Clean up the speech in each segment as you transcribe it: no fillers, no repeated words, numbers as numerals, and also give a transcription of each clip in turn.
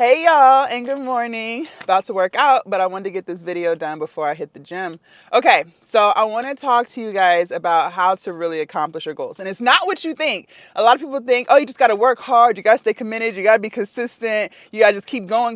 Hey y'all, and good morning. About to work out, but I wanted to get this video done before I hit the gym. Okay, so I want to talk to you guys about how to really accomplish your goals. And it's not what you think. A lot of people think, oh, you just got to work hard, you got to stay committed, you got to be consistent, you got to just keep going.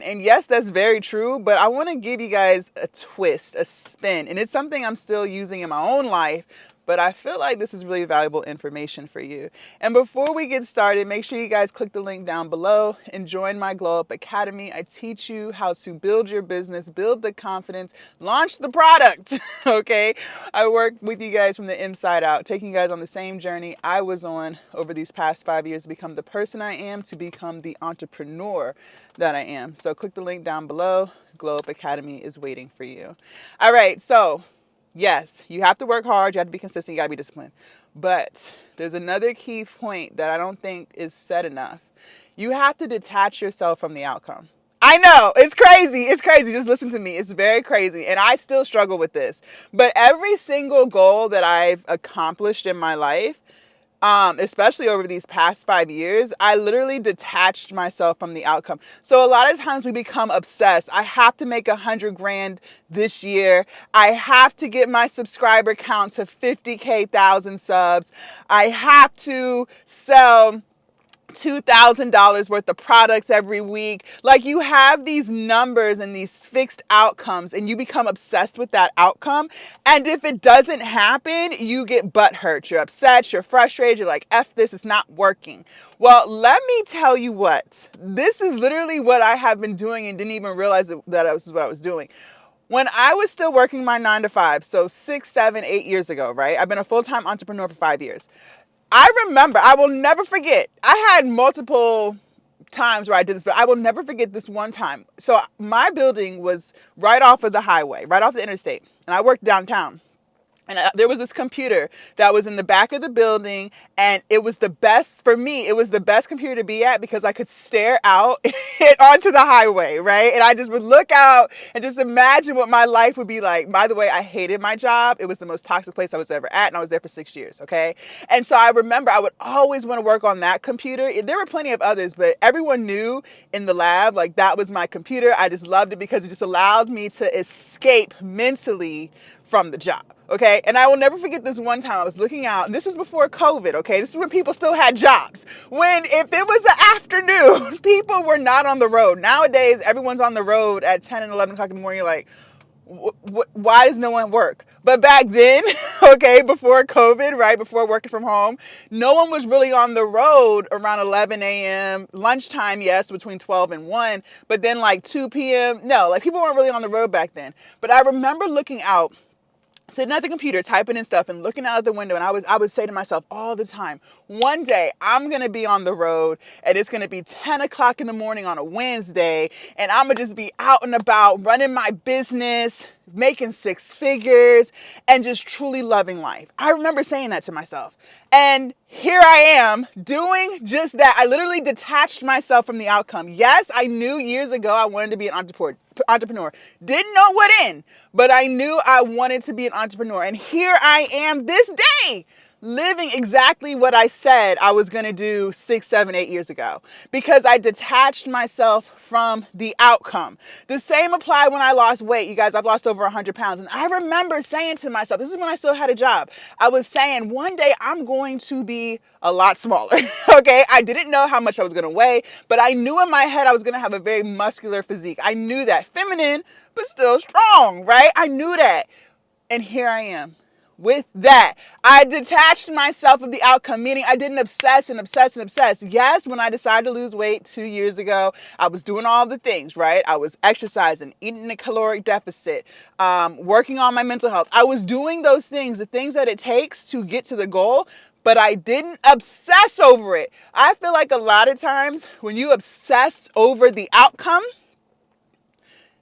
And yes, that's very true, but I want to give you guys a twist, a spin. And it's something I'm still using in my own life, but I feel like this is really valuable information for you. And before we get started, make sure you guys click the link down below and join my Glow Up Academy. I teach you how to build your business, build the confidence, launch the product, okay? I work with you guys from the inside out, taking you guys on the same journey I was on over these past 5 years to become the person I am, to become the entrepreneur that I am. So click the link down below. Glow Up Academy is waiting for you. All right, so yes, you have to work hard, you have to be consistent, you got to be disciplined. But there's another key point that I don't think is said enough. You have to detach yourself from the outcome. I know, it's crazy. It's crazy. Just listen to me. It's very crazy. And I still struggle with this. But every single goal that I've accomplished in my life, especially over these past 5 years, I literally detached myself from the outcome. So a lot of times we become obsessed. I have to make 100 grand this year. I have to get my subscriber count to 50,000 subs. I have to sell $2,000 worth of products every week. Like, you have these numbers and these fixed outcomes, and you become obsessed with that outcome. And if it doesn't happen, you get butthurt. You're upset, you're frustrated, you're like, F this, it's not working. Well, let me tell you what, this is literally what I have been doing and didn't even realize that this is what I was doing. When I was still working my 9 to 5, so 6, 7, 8 years ago, right? I've been a full-time entrepreneur for 5 years. I remember, I will never forget, I had multiple times where I did this, but I will never forget this one time. So my building was right off of the highway, right off the interstate, and I worked downtown. And there was this computer that was in the back of the building, and it was the best, for me, it was the best computer to be at because I could stare out onto the highway, right? And I just would look out and just imagine what my life would be like. By the way, I hated my job. It was the most toxic place I was ever at, and I was there for 6 years, okay? And so I remember I would always want to work on that computer. There were plenty of others, but everyone knew in the lab, like, that was my computer. I just loved it because it just allowed me to escape mentally from the job. Okay. And I will never forget this one time I was looking out, and this was before COVID. Okay. This is when people still had jobs. When, if it was an afternoon, people were not on the road. Nowadays, everyone's on the road at 10 and 11 o'clock in the morning. You're like, why does no one work? But back then, okay, before COVID, right, before working from home, no one was really on the road around 11 a.m. Lunchtime, yes, between 12 and 1, but then like 2 p.m. No, like, people weren't really on the road back then. But I remember looking out, sitting at the computer, typing in stuff and looking out the window, and I would say to myself all the time, one day I'm going to be on the road, and it's going to be 10 o'clock in the morning on a Wednesday, and I'm going to just be out and about running my business, making 6 figures, and just truly loving life. I remember saying that to myself. And here I am doing just that. I literally detached myself from the outcome. Yes, I knew years ago I wanted to be an entrepreneur. Didn't know what in, but I knew I wanted to be an entrepreneur. And here I am this day, living exactly what I said I was going to do 6, 7, 8 years ago, because I detached myself from the outcome. The same applied when I lost weight. You guys, I've lost over 100 pounds. And I remember saying to myself, this is when I still had a job. I was saying, one day I'm going to be a lot smaller. Okay. I didn't know how much I was going to weigh, but I knew in my head I was going to have a very muscular physique. I knew that. Feminine, but still strong, right? I knew that. And here I am. With that, I detached myself of the outcome, meaning I didn't obsess. Yes, when I decided to lose weight 2 years ago, I was doing all the things, right? I was exercising, eating a caloric deficit, working on my mental health. I was doing those things, the things that it takes to get to the goal, but I didn't obsess over it. I feel like a lot of times when you obsess over the outcome,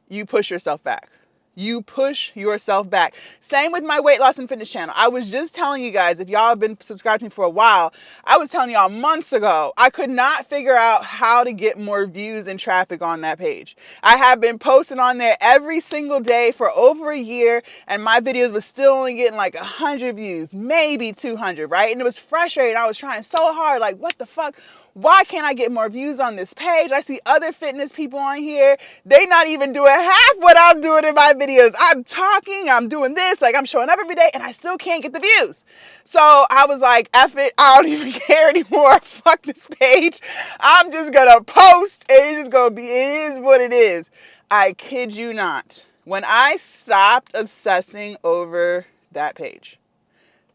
you push yourself back. You push yourself back. Same with my weight loss and fitness channel. I was just telling you guys, if y'all have been subscribed to me for a while, I was telling y'all months ago, I could not figure out how to get more views and traffic on that page. I have been posting on there every single day for over a year, and my videos was still only getting like 100 views, maybe 200, right? And it was frustrating. I was trying so hard, like, what the fuck? Why can't I get more views on this page? I see other fitness people on here. They not even doing half what I'm doing in my videos. I'm talking, I'm doing this, like I'm showing up every day, and I still can't get the views. So I was like, F it, I don't even care anymore. Fuck this page. I'm just gonna post, and it's just gonna be, it is what it is. I kid you not. When I stopped obsessing over that page,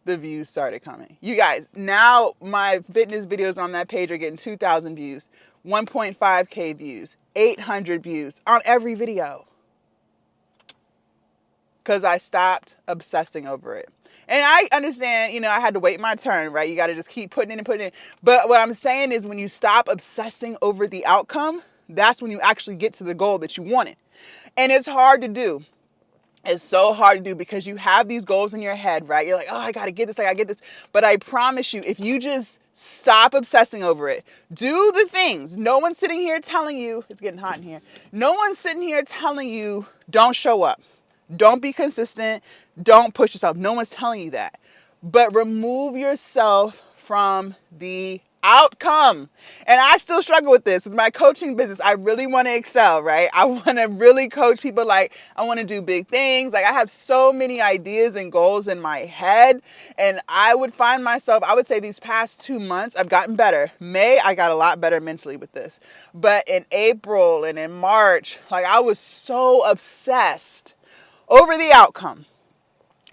the views started coming. You guys, now my fitness videos on that page are getting 2,000 views, 1.5K views, 800 views on every video. Because I stopped obsessing over it. And I understand, I had to wait my turn, right? You got to just keep putting in and putting in. But what I'm saying is when you stop obsessing over the outcome, that's when you actually get to the goal that you wanted. And it's hard to do. It's so hard to do because you have these goals in your head, right? You're like, oh, I got to get this, I got to get this. But I promise you, if you just stop obsessing over it, do the things. No one's sitting here telling you, it's getting hot in here. No one's sitting here telling you, don't show up. Don't be consistent. Don't push yourself. No one's telling you that. But remove yourself from the outcome. And I still struggle with this. With my coaching business, I really want to excel, right? I want to really coach people. Like, I want to do big things. Like, I have so many ideas and goals in my head. And I would find myself, I would say these past 2 months, I've gotten better. May, I got a lot better mentally with this. But in April and in March, like, I was so obsessed over the outcome.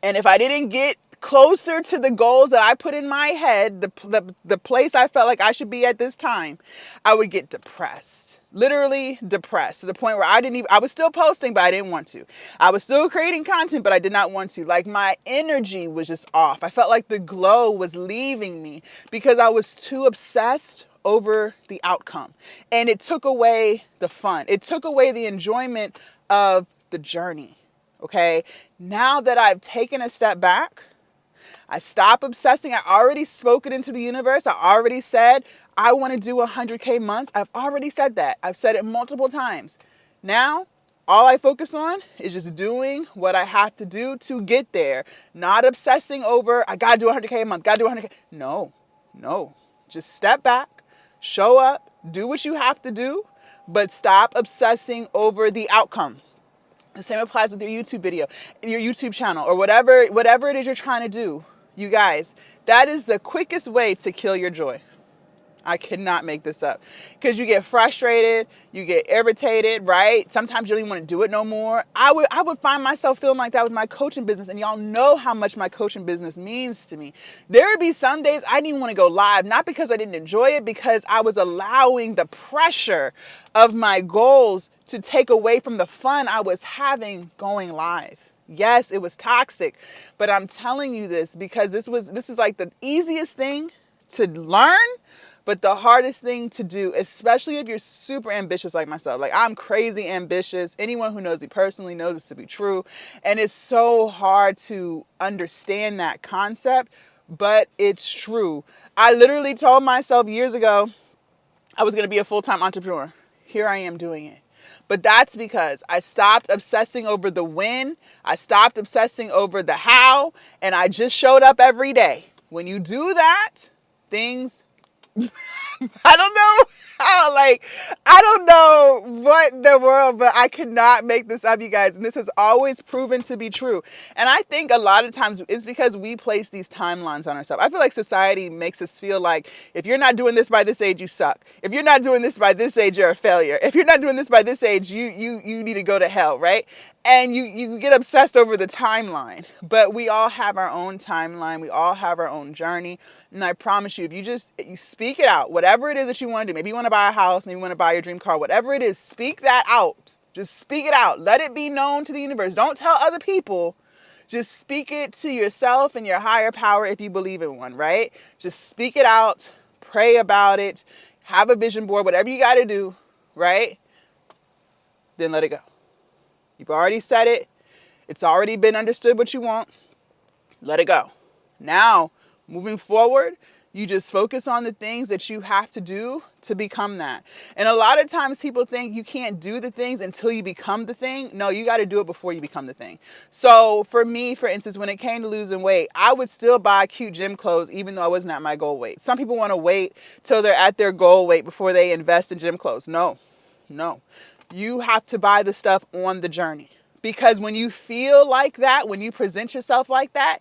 And if I didn't get closer to the goals that I put in my head, the place I felt like I should be at this time, I would get depressed. Literally depressed to the point where I was still posting, but I didn't want to. I was still creating content, but I did not want to. Like, my energy was just off. I felt like the glow was leaving me because I was too obsessed over the outcome. And it took away the fun. It took away the enjoyment of the journey. Okay, now that I've taken a step back, I stop obsessing. I already spoke it into the universe. I already said I want to do 100K months. I've already said that. I've said it multiple times. Now, all I focus on is just doing what I have to do to get there. Not obsessing over, I got to do 100K a month, got to do 100K. No. Just step back, show up, do what you have to do, but stop obsessing over the outcome. The same applies with your YouTube video, your YouTube channel, or whatever it is you're trying to do. You guys, that is the quickest way to kill your joy. I cannot make this up. Because you get frustrated, you get irritated, right? Sometimes you don't even want to do it no more. I would find myself feeling like that with my coaching business, and y'all know how much my coaching business means to me. There would be some days I didn't even want to go live, not because I didn't enjoy it, because I was allowing the pressure of my goals to take away from the fun I was having going live. Yes, it was toxic, but I'm telling you this because this is like the easiest thing to learn, but the hardest thing to do, especially if you're super ambitious like myself. Like, I'm crazy ambitious. Anyone who knows me personally knows this to be true. And it's so hard to understand that concept, but it's true. I literally told myself years ago I was going to be a full-time entrepreneur. Here I am doing it. But that's because I stopped obsessing over the when. I stopped obsessing over the how. And I just showed up every day. When you do that, things I don't know how, I don't know what in the world, but I cannot make this up, you guys. And this has always proven to be true. And I think a lot of times it's because we place these timelines on ourselves. I feel like society makes us feel like if you're not doing this by this age, you suck. If you're not doing this by this age, you're a failure. If you're not doing this by this age, you need to go to hell, right? And you get obsessed over the timeline. But we all have our own timeline. We all have our own journey. And I promise you, if you speak it out, whatever it is that you want to do, maybe you want to buy a house, maybe you want to buy your dream car, whatever it is, speak that out. Just speak it out. Let it be known to the universe. Don't tell other people. Just speak it to yourself and your higher power if you believe in one, right? Just speak it out. Pray about it. Have a vision board, whatever you got to do, right? Then let it go. You've already said it. It's already been understood what you want. Let it go. Now, moving forward, You just focus on the things that you have to do to become that. And a lot of times people think you can't do the things until you become the thing. No, you got to do it before you become the thing. So for me, for instance, when it came to losing weight, I would still buy cute gym clothes even though I wasn't at my goal weight. Some people want to wait till they're at their goal weight before they invest in gym clothes. No, no. You have to buy the stuff on the journey. Because when you feel like that, when you present yourself like that,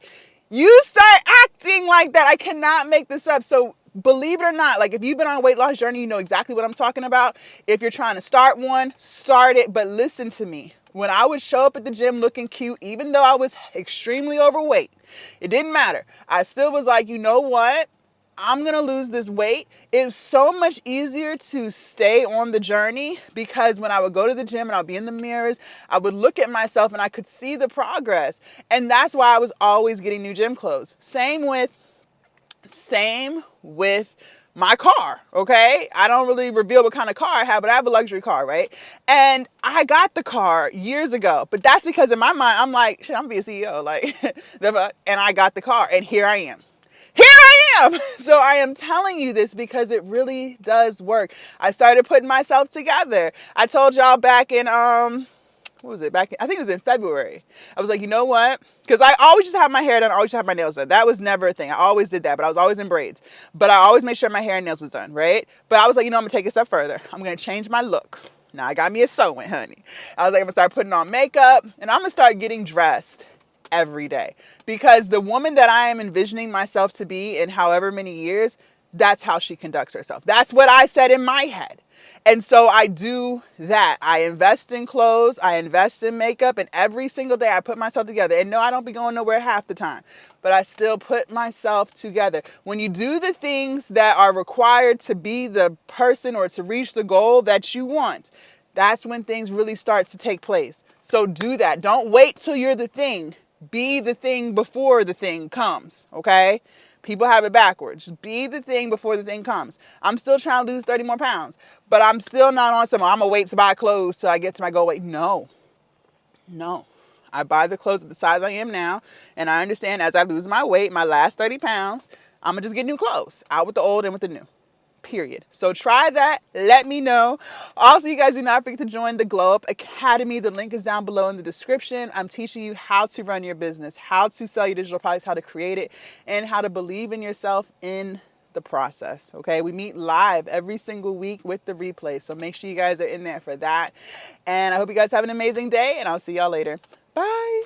you start acting like that. I cannot make this up. So believe it or not, like if you've been on a weight loss journey, you know exactly what I'm talking about. If you're trying to start one, start it. But listen to me. When I would show up at the gym looking cute, even though I was extremely overweight, it didn't matter. I still was like, you know what? I'm going to lose this weight. It's so much easier to stay on the journey because when I would go to the gym and I'd be in the mirrors, I would look at myself and I could see the progress. And that's why I was always getting new gym clothes. Same with my car, okay? I don't really reveal what kind of car I have, but I have a luxury car, right? And I got the car years ago, but that's because in my mind, I'm like, shit, I'm gonna be a CEO, like, and I got the car, and here I am. Here I am. So I am telling you this because it really does work. I started putting myself together. I told y'all back in, what was it? I think it was in February. I was like, you know what? Because I always just have my hair done. I always have my nails done. That was never a thing. I always did that, but I was always in braids. But I always made sure my hair and nails was done, right? But I was like, you know, I'm going to take it a step further. I'm going to change my look. Now I got me a sewing, honey. I was like, I'm going to start putting on makeup and I'm going to start getting dressed every day. Because the woman that I am envisioning myself to be in however many years, that's how she conducts herself. That's what I said in my head. And so I do that. I invest in clothes, I invest in makeup, and every single day I put myself together. And no, I don't be going nowhere half the time, but I still put myself together. When you do the things that are required to be the person or to reach the goal that you want, that's when things really start to take place. So do that. Don't wait till you're the thing. Be the thing before the thing comes, okay? People have it backwards. Be the thing before the thing comes. I'm still trying to lose 30 more pounds, but I'm still not on some, I'm going to wait to buy clothes till I get to my goal weight. No. I buy the clothes at the size I am now, and I understand as I lose my weight, my last 30 pounds, I'm going to just get new clothes. Out with the old and with the new. Period. So try that. Let me know. Also, you guys do not forget to join the Glow Up Academy. The link is down below in the description. I'm teaching you how to run your business, how to sell your digital products, how to create it, and how to believe in yourself in the process. Okay. We meet live every single week with the replay. So make sure you guys are in there for that. And I hope you guys have an amazing day, and I'll see y'all later. Bye.